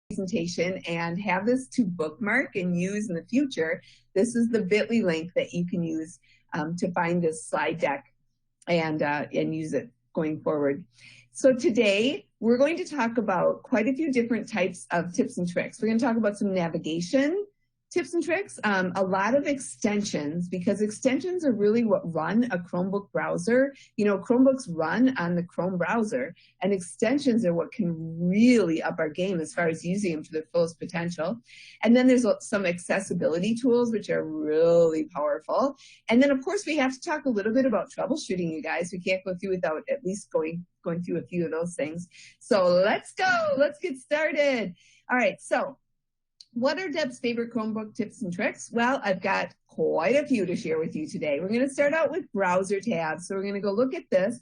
presentation and have this to bookmark and use in the future, this is the bit.ly link that you can use to find this slide deck and use it going forward. So today we're going to talk about quite a few different types of tips and tricks. We're going to talk about some navigation tips and tricks, a lot of extensions, because extensions are really what run a Chromebook browser. You know, Chromebooks run on the Chrome browser, and extensions are what can really up our game as far as using them to their fullest potential. And then there's some accessibility tools, which are really powerful. And then, of course, we have to talk a little bit about troubleshooting, you guys. We can't go through without at least going through a few of those things. So let's go. Let's get started. All right. So what are Deb's favorite Chromebook tips and tricks? Well, I've got quite a few to share with you today. We're going to start out with browser tabs. So we're going to go look at this.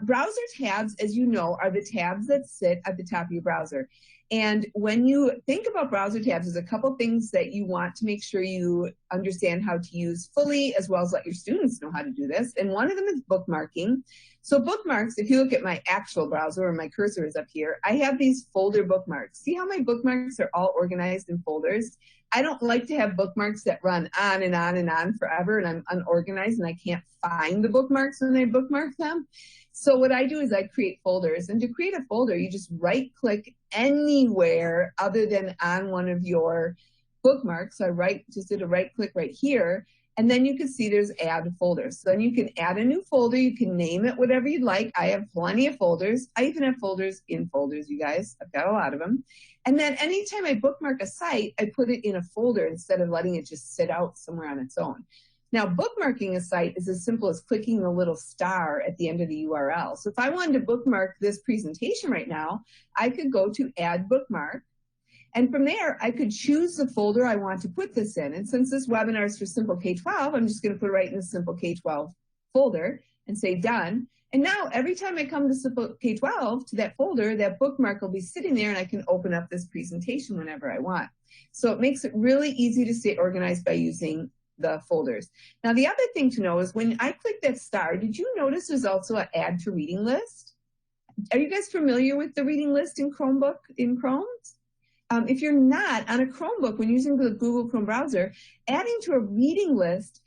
Browser tabs, as you know, are the tabs that sit at the top of your browser. And when you think about browser tabs, there's a couple things that you want to make sure you understand how to use fully, as well as let your students know how to do this. And one of them is bookmarking. So bookmarks, if you look at my actual browser, where my cursor is up here, I have these folder bookmarks. See how my bookmarks are all organized in folders? I don't like to have bookmarks that run on and on and on forever, and I'm unorganized and I can't find the bookmarks when I bookmark them. So what I do is I create folders, and to create a folder, you just right-click anywhere other than on one of your bookmarks. So I just did a right-click right here, and then you can see there's add folders. So then you can add a new folder. You can name it whatever you'd like. I have plenty of folders. I even have folders in folders, you guys. I've got a lot of them. And then anytime I bookmark a site, I put it in a folder instead of letting it just sit out somewhere on its own. Now, bookmarking a site is as simple as clicking the little star at the end of the URL. So if I wanted to bookmark this presentation right now, I could go to Add Bookmark. And from there, I could choose the folder I want to put this in. And since this webinar is for Simple K-12, I'm just going to put it right in the Simple K-12 folder and say Done. And now every time I come to Simple K-12 to that folder, that bookmark will be sitting there, and I can open up this presentation whenever I want. So it makes it really easy to stay organized by using the folders. Now, the other thing to know is when I click that star, did you notice there's also an add to reading list? Are you guys familiar with the reading list in Chromebook, in Chrome? If you're not, on a Chromebook, when using the Google Chrome browser, adding to a reading list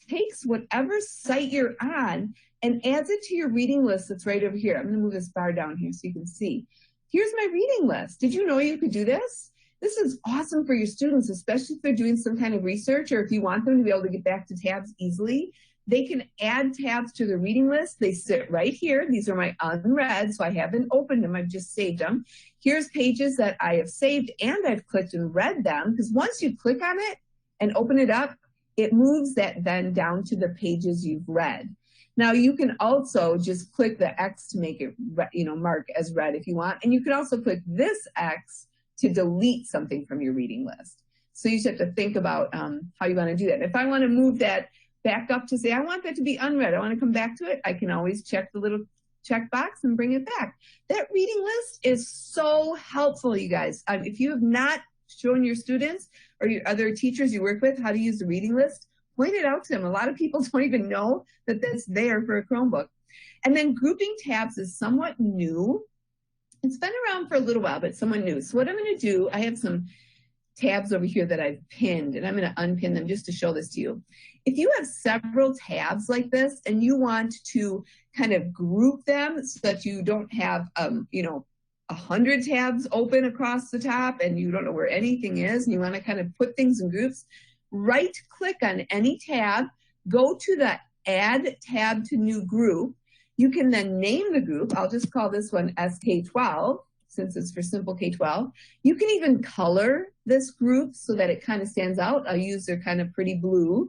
takes whatever site you're on and adds it to your reading list that's right over here. I'm going to move this bar down here so you can see. Here's my reading list. Did you know you could do this? This is awesome for your students, especially if they're doing some kind of research, or if you want them to be able to get back to tabs easily. They can add tabs to the reading list. They sit right here. These are my unread, so I haven't opened them. I've just saved them. Here's pages that I have saved and I've clicked and read them, because once you click on it and open it up, it moves that then down to the pages you've read. Now, you can also just click the X to make it, mark as read if you want. And you can also click this X to delete something from your reading list. So you just have to think about how you want to do that. If I want to move that back up to say, I want that to be unread, I want to come back to it, I can always check the little checkbox and bring it back. That reading list is so helpful, you guys. If you have not shown your students or your other teachers you work with how to use the reading list, point it out to them. A lot of people don't even know that that's there for a Chromebook. And then grouping tabs is somewhat new. It's been around for a little while, but somewhat new. So what I'm going to do, I have some tabs over here that I've pinned, and I'm going to unpin them just to show this to you. If you have several tabs like this and you want to kind of group them so that you don't have, 100 tabs open across the top and you don't know where anything is, and you want to kind of put things in groups, right click on any tab, go to the Add Tab to New Group. You can then name the group. I'll just call this one SK12. Since it's for Simple K-12. You can even color this group so that it kind of stands out. I'll use their kind of pretty blue.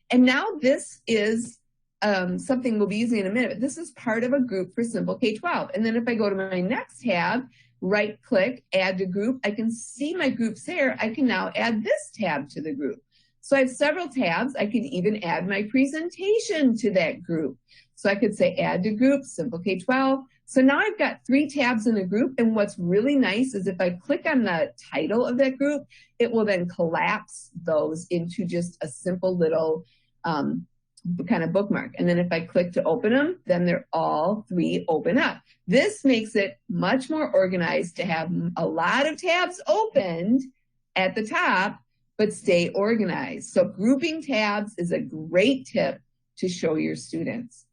And now this is something we'll be using in a minute. This is part of a group for Simple K-12. And then if I go to my next tab, right click, add to group, I can see my groups there. I can now add this tab to the group. So I have several tabs. I can even add my presentation to that group. So I could say add to group, Simple K-12. So now I've got 3 tabs in a group, and what's really nice is if I click on the title of that group, it will then collapse those into just a simple little kind of bookmark. And then if I click to open them, then they're all three open up. This makes it much more organized to have a lot of tabs opened at the top, but stay organized. So grouping tabs is a great tip to show your students.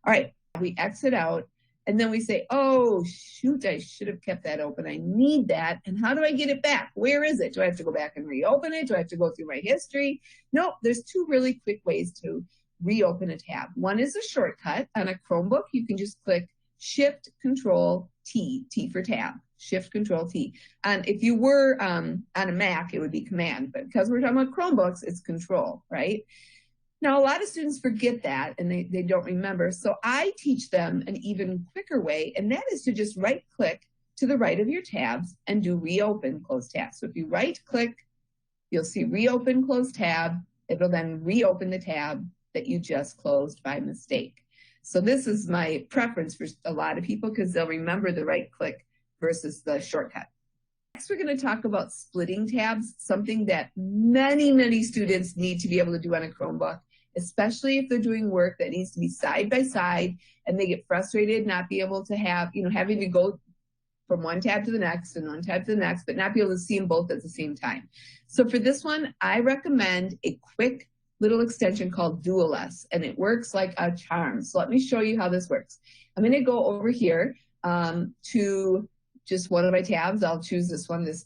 All right, we exit out and then we say, oh, shoot, I should have kept that open. I need that. And how do I get it back? Where is it? Do I have to go back and reopen it? Do I have to go through my history? No, there's two really quick ways to reopen a tab. One is a shortcut. On a Chromebook, you can just click Shift Control T, T for tab, Shift Control T. And if you were on a Mac, it would be Command, but because we're talking about Chromebooks, it's Control, right? Now, a lot of students forget that and they don't remember. So I teach them an even quicker way, and that is to just right click to the right of your tabs and do reopen close tab. So if you right click, you'll see reopen close tab. It'll then reopen the tab that you just closed by mistake. So this is my preference for a lot of people because they'll remember the right click versus the shortcut. Next, we're going to talk about splitting tabs, something that many students need to be able to do on a Chromebook, especially if they're doing work that needs to be side by side and they get frustrated not be able to have, having to go from one tab to the next and one tab to the next, but not be able to see them both at the same time. So for this one, I recommend a quick little extension called Dual S, and it works like a charm. So let me show you how this works. I'm going to go over here to just one of my tabs. I'll choose this one, this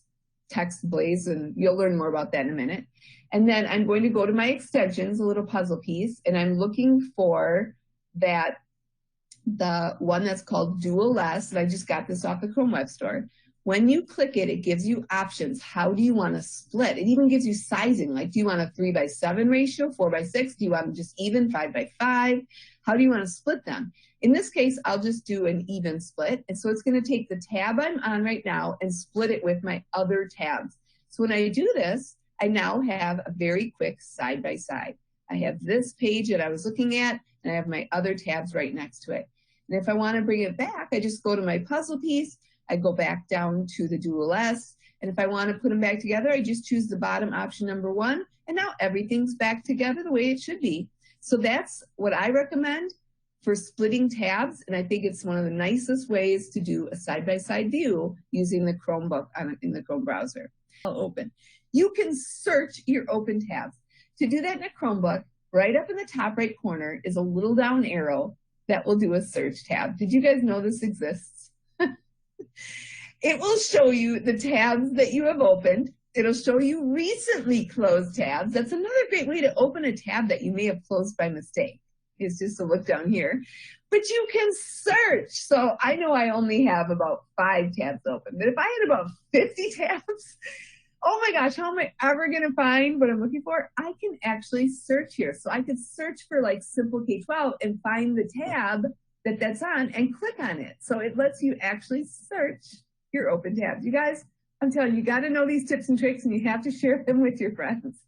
text blaze, and you'll learn more about that in a minute. And then I'm going to go to my extensions, a little puzzle piece, and I'm looking for the one that's called Dual S, and I just got this off the Chrome Web Store. When you click it, it gives you options. How do you want to split? It even gives you sizing. Like, do you want a 3:7 ratio, 4:6? Do you want them just even, 5:5? How do you want to split them? In this case, I'll just do an even split. And so it's going to take the tab I'm on right now and split it with my other tabs. So when I do this, I now have a very quick side by side. I have this page that I was looking at, and I have my other tabs right next to it. And if I want to bring it back, I just go to my puzzle piece. I go back down to the Dual S, and if I want to put them back together, I just choose the bottom option, number 1, and now everything's back together the way it should be. So that's what I recommend for splitting tabs, and I think it's one of the nicest ways to do a side-by-side view using the Chromebook in the Chrome browser. Open. You can search your open tabs. To do that in a Chromebook, right up in the top right corner is a little down arrow that will do a search tab. Did you guys know this exists? It will show you the tabs that you have opened. It'll show you recently closed tabs. That's another great way to open a tab that you may have closed by mistake. It's just to look down here. But you can search. So I know I only have about 5 tabs open, but if I had about 50 tabs, oh my gosh, how am I ever going to find what I'm looking for? I can actually search here. So I could search for like Simple K-12 and find the tab that's on and click on it. So it lets you actually search your open tabs. You guys, I'm telling you, you got to know these tips and tricks, and you have to share them with your friends.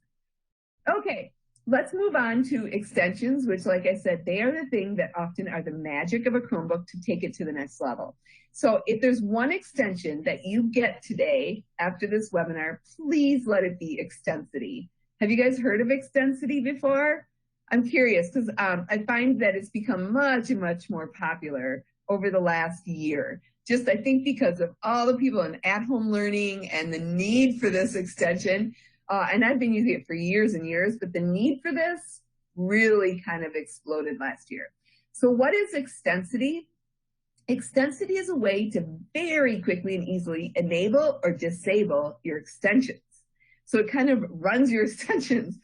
Okay, let's move on to extensions, which, like I said, they are the thing that often are the magic of a Chromebook to take it to the next level. So if there's one extension that you get today after this webinar, please let it be Extensity. Have you guys heard of Extensity before? I'm curious because I find that it's become much more popular over the last year. Just, I think, because of all the people in at-home learning and the need for this extension. And I've been using it for years and years, but the need for this really kind of exploded last year. So what is Extensity? Extensity is a way to very quickly and easily enable or disable your extensions. So it kind of runs your extensions.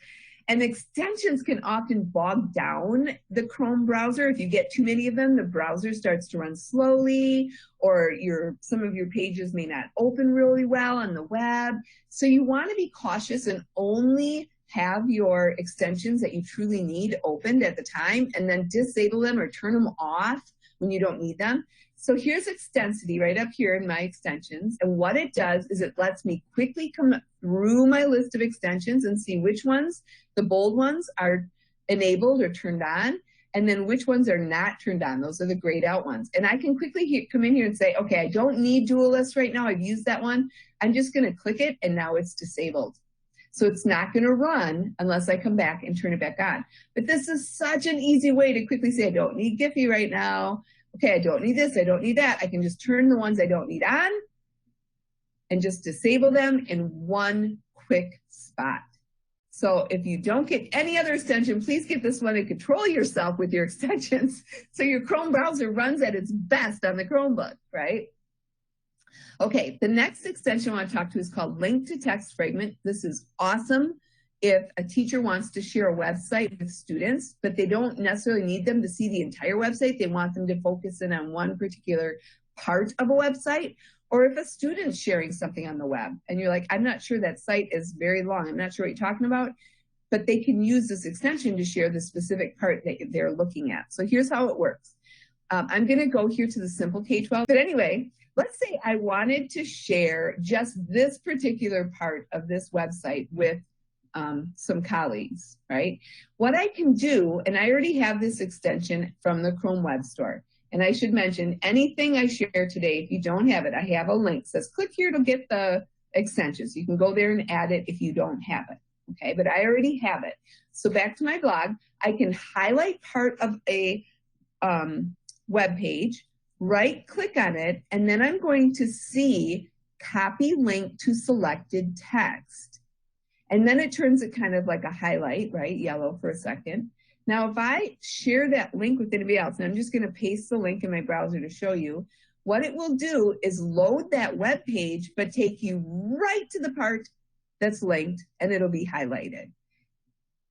And extensions can often bog down the Chrome browser. If you get too many of them, the browser starts to run slowly, or some of your pages may not open really well on the web. So you want to be cautious and only have your extensions that you truly need opened at the time, and then disable them or turn them off when you don't need them. So here's Extensity right up here in my extensions. And what it does is it lets me quickly come through my list of extensions and see which ones, the bold ones, are enabled or turned on, and then which ones are not turned on. Those are the grayed out ones. And I can quickly come in here and say, okay, I don't need Dual S right now. I've used that one. I'm just going to click it, and now it's disabled. So it's not going to run unless I come back and turn it back on. But this is such an easy way to quickly say, I don't need Giphy right now. Okay, I don't need this, I don't need that. I can just turn the ones I don't need on and just disable them in one quick spot. So if you don't get any other extension, please get this one and control yourself with your extensions so your Chrome browser runs at its best on the Chromebook, right? Okay, the next extension I want to talk to is called Link to Text Fragment. This is awesome if a teacher wants to share a website with students, but they don't necessarily need them to see the entire website. They want them to focus in on one particular part of a website. Or if a student's sharing something on the web and you're like, I'm not sure that site is very long, I'm not sure what you're talking about, but they can use this extension to share the specific part that they're looking at. So here's how it works. I'm going to go here to the simple K-12. But anyway, let's say I wanted to share just this particular part of this website with some colleagues, right? What I can do, and I already have this extension from the Chrome Web Store. And I should mention, anything I share today, if you don't have it, I have a link. It says click here to get the extensions. You can go there and add it if you don't have it, okay? But I already have it. So back to my blog, I can highlight part of a web page, right-click on it, and then I'm going to see copy link to selected text. And then it turns it kind of like a highlight, right? Yellow for a second. Now, if I share that link with anybody else, and I'm just going to paste the link in my browser to show you, what it will do is load that web page, but take you right to the part that's linked, and it'll be highlighted.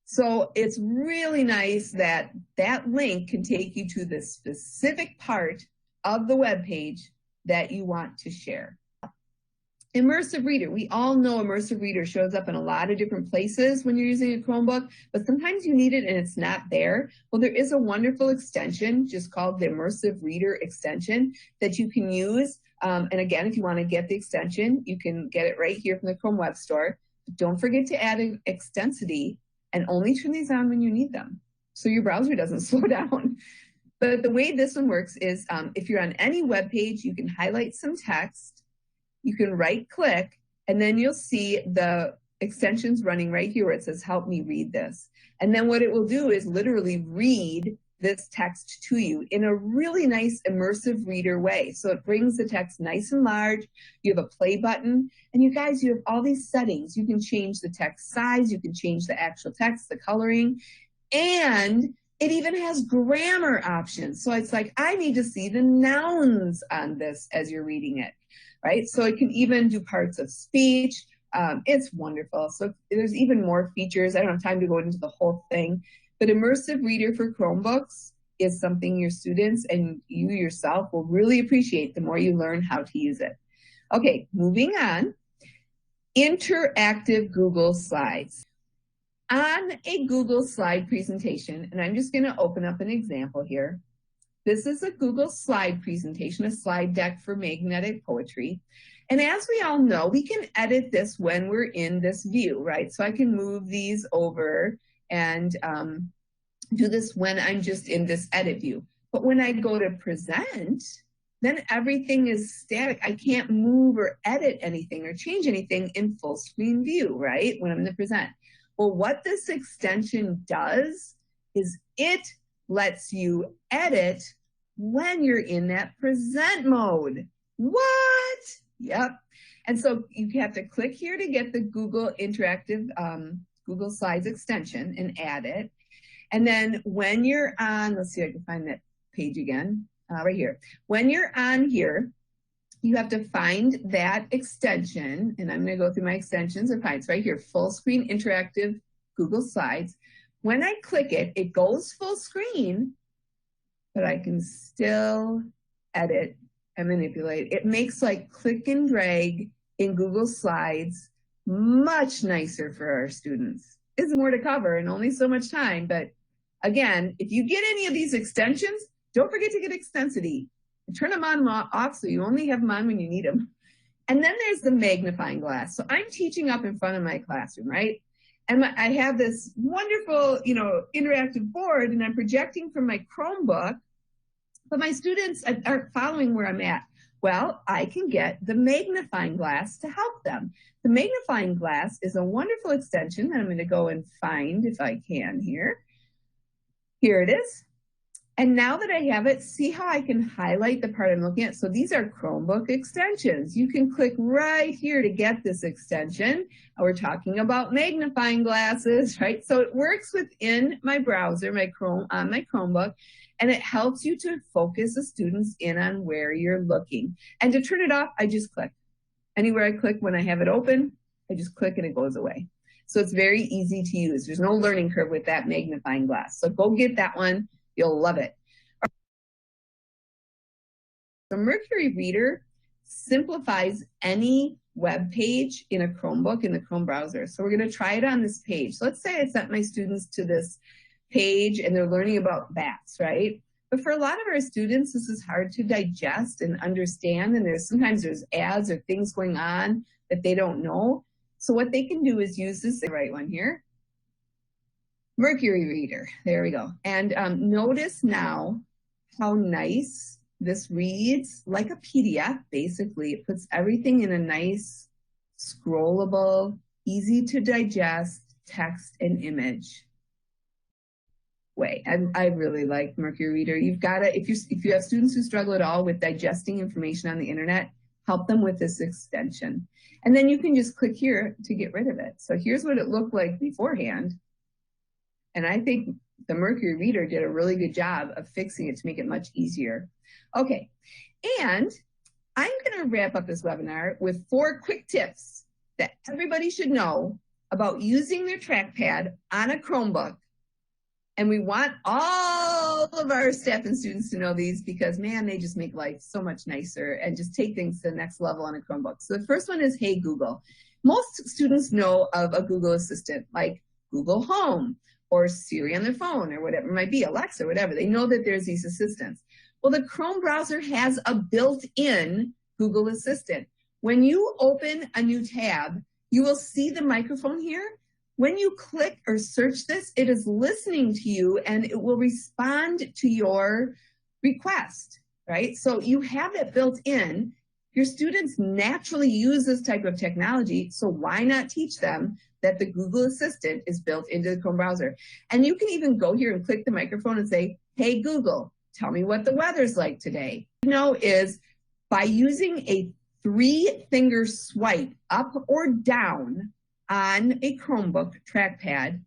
So it's really nice that that link can take you to the specific part of the web page that you want to share. Immersive Reader. We all know Immersive Reader shows up in a lot of different places when you're using a Chromebook, but sometimes you need it and it's not there. Well, there is a wonderful extension just called the Immersive Reader extension that you can use. And again, if you want to get the extension, you can get it right here from the Chrome Web Store. But don't forget to add an extensity and only turn these on when you need them so your browser doesn't slow down. But the way this one works is if you're on any web page, you can highlight some text. You can right-click, and then you'll see the extensions running right here where it says, help me read this. And then what it will do is literally read this text to you in a really nice immersive reader way. So it brings the text nice and large. You have a play button. And you guys, you have all these settings. You can change the text size. You can change the actual text, the coloring. And it even has grammar options. So it's like, I need to see the nouns on this as you're reading it. Right? So it can even do parts of speech. It's wonderful. So there's even more features. I don't have time to go into the whole thing, but Immersive Reader for Chromebooks is something your students and you yourself will really appreciate the more you learn how to use it. Okay, moving on. Interactive Google Slides. On a Google slide presentation, and I'm just going to open up an example here. This is a Google slide presentation, a slide deck for magnetic poetry. And as we all know, we can edit this when we're in this view, right? So I can move these over and do this when I'm just in this edit view. But when I go to present, then everything is static. I can't move or edit anything or change anything in full screen view, right? When I'm in the present. Well, what this extension does is it lets you edit when you're in that present mode. What? Yep. And so you have to click here to get the Google Interactive Google Slides extension and add it. And then when you're on, let's see if I can find that page again, right here. When you're on here, you have to find that extension, and I'm going to go through my extensions and find it's right here, Full Screen Interactive Google Slides. When I click it, it goes full screen, but I can still edit and manipulate. It makes like click and drag in Google Slides much nicer for our students. There's more to cover and only so much time, but again, if you get any of these extensions, don't forget to get extensity. Turn them on and off so you only have them on when you need them. And then there's the magnifying glass. So I'm teaching up in front of my classroom, right? And I have this wonderful, interactive board, and I'm projecting from my Chromebook, but my students aren't following where I'm at. Well, I can get the magnifying glass to help them. The magnifying glass is a wonderful extension that I'm going to go and find if I can here. Here it is. And now that I have it, see how I can highlight the part I'm looking at? So these are Chromebook extensions. You can click right here to get this extension. We're talking about magnifying glasses, right? So it works within my browser, my Chromebook, and it helps you to focus the students in on where you're looking. And to turn it off, I just click. Anywhere I click when I have it open, I just click and it goes away. So it's very easy to use. There's no learning curve with that magnifying glass. So go get that one. You'll love it. The Mercury Reader simplifies any web page in a Chromebook in the Chrome browser. So we're going to try it on this page. So let's say I sent my students to this page and they're learning about bats, right? But for a lot of our students, this is hard to digest and understand. And sometimes there's ads or things going on that they don't know. So what they can do is use this, the right one here, Mercury Reader. There we go. And notice now how nice this reads, like a PDF, basically. It puts everything in a nice, scrollable, easy to digest text and image way. I really like Mercury Reader. You've got to, if you have students who struggle at all with digesting information on the internet, help them with this extension. And then you can just click here to get rid of it. So here's what it looked like beforehand. And I think the Mercury Reader did a really good job of fixing it to make it much easier. Okay, and I'm going to wrap up this webinar with 4 quick tips that everybody should know about using their trackpad on a Chromebook. And we want all of our staff and students to know these because, man, they just make life so much nicer and just take things to the next level on a Chromebook. So the first one is, Hey Google. Most students know of a Google Assistant like Google Home or Siri on their phone or whatever it might be, Alexa, whatever. They know that there's these assistants. Well, the Chrome browser has a built-in Google Assistant. When you open a new tab, you will see the microphone here. When you click or search this, it is listening to you and it will respond to your request, right? So you have it built in. Your students naturally use this type of technology, so why not teach them that the Google Assistant is built into the Chrome browser? And you can even go here and click the microphone and say, Hey Google, tell me what the weather's like today. You know, is by using a 3-finger swipe up or down on a Chromebook trackpad,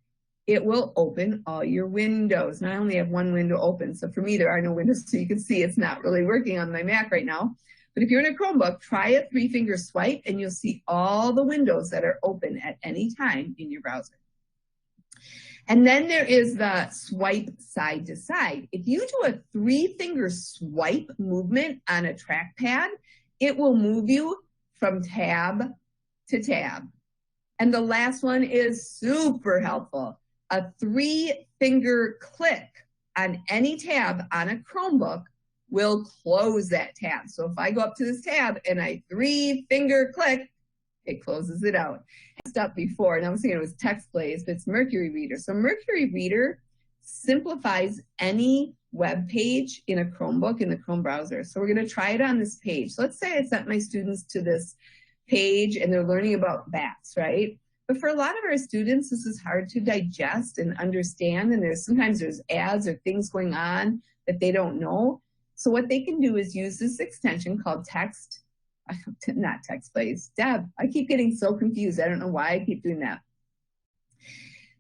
it will open all your windows. Now I only have one window open, so for me there are no windows, so you can see it's not really working on my Mac right now. But if you're in a Chromebook, try a 3-finger swipe and you'll see all the windows that are open at any time in your browser. And then there is the swipe side to side. If you do a 3-finger swipe movement on a trackpad, it will move you from tab to tab. And the last one is super helpful. A 3-finger click on any tab on a Chromebook will close that tab. So if I go up to this tab and I 3-finger click, it closes it out. Up before, and I was thinking it was text plays, but it's Mercury Reader. So Mercury Reader simplifies any web page in a Chromebook in the Chrome browser. So we're going to try it on this page. So let's say I sent my students to this page and they're learning about bats, right? But for a lot of our students, this is hard to digest and understand, and sometimes there's ads or things going on that they don't know. So what they can do is use this extension called not text plays. Deb, I keep getting so confused. I don't know why I keep doing that.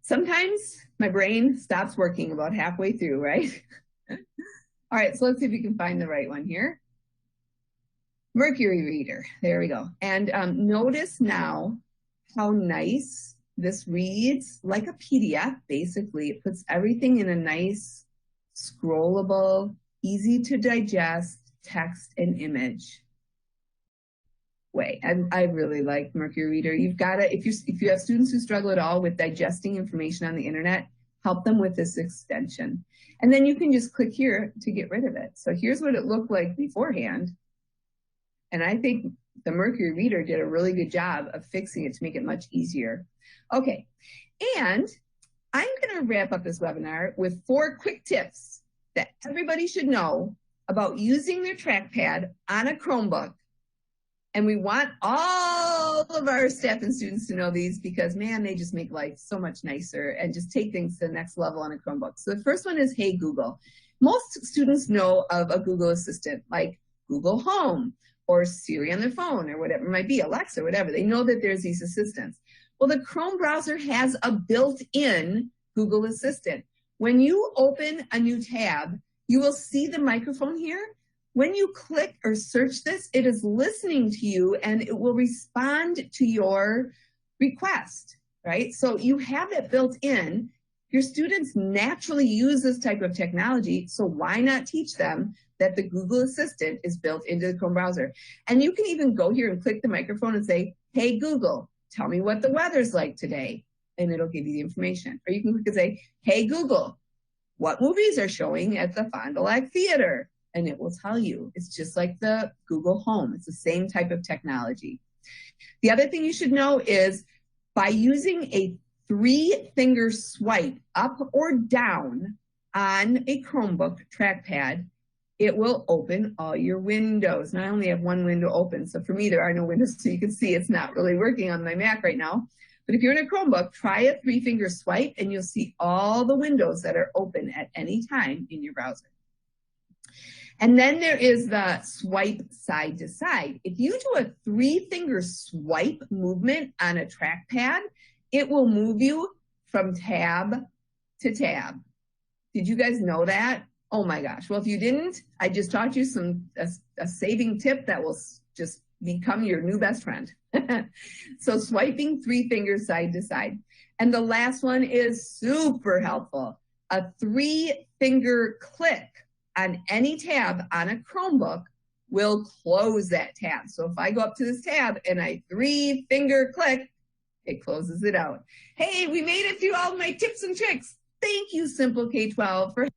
Sometimes my brain stops working about halfway through, right? All right, so let's see if we can find the right one here. Mercury Reader. There we go. And notice now how nice this reads, like a PDF, basically. It puts everything in a nice, scrollable, easy to digest text and image way. I really like Mercury Reader. You've got to, if you have students who struggle at all with digesting information on the internet, help them with this extension. And then you can just click here to get rid of it. So here's what it looked like beforehand. And I think the Mercury Reader did a really good job of fixing it to make it much easier. Okay, and I'm going to wrap up this webinar with 4 quick tips that everybody should know about using their trackpad on a Chromebook. And we want all of our staff and students to know these because, man, they just make life so much nicer and just take things to the next level on a Chromebook. So the first one is Hey Google. Most students know of a Google Assistant like Google Home or Siri on their phone or whatever it might be, Alexa, whatever. They know that there's these assistants. Well, the Chrome browser has a built-in Google Assistant. When you open a new tab, you will see the microphone here. When you click or search this, it is listening to you and it will respond to your request, right? So you have it built in. Your students naturally use this type of technology, so why not teach them that the Google Assistant is built into the Chrome browser? And you can even go here and click the microphone and say, hey Google, tell me what the weather's like today, and it'll give you the information. Or you can click and say, hey Google, what movies are showing at the Fond du Lac Theater? And it will tell you. It's just like the Google Home. It's the same type of technology. The other thing you should know is by using a 3-finger swipe up or down on a Chromebook trackpad, it will open all your windows. Now I only have one window open, so for me there are no windows, so you can see it's not really working on my Mac right now. But if you're in a Chromebook, try a 3-finger swipe and you'll see all the windows that are open at any time in your browser. And then there is the swipe side to side. If you do a 3-finger swipe movement on a trackpad, it will move you from tab to tab. Did you guys know that? Oh my gosh. Well, if you didn't, I just taught you a saving tip that will just become your new best friend. So swiping 3 fingers side to side. And the last one is super helpful. A 3-finger click on any tab on a Chromebook will close that tab. So if I go up to this tab and I 3-finger click, it closes it out. Hey, we made it through all my tips and tricks. Thank you, Simple K-12, for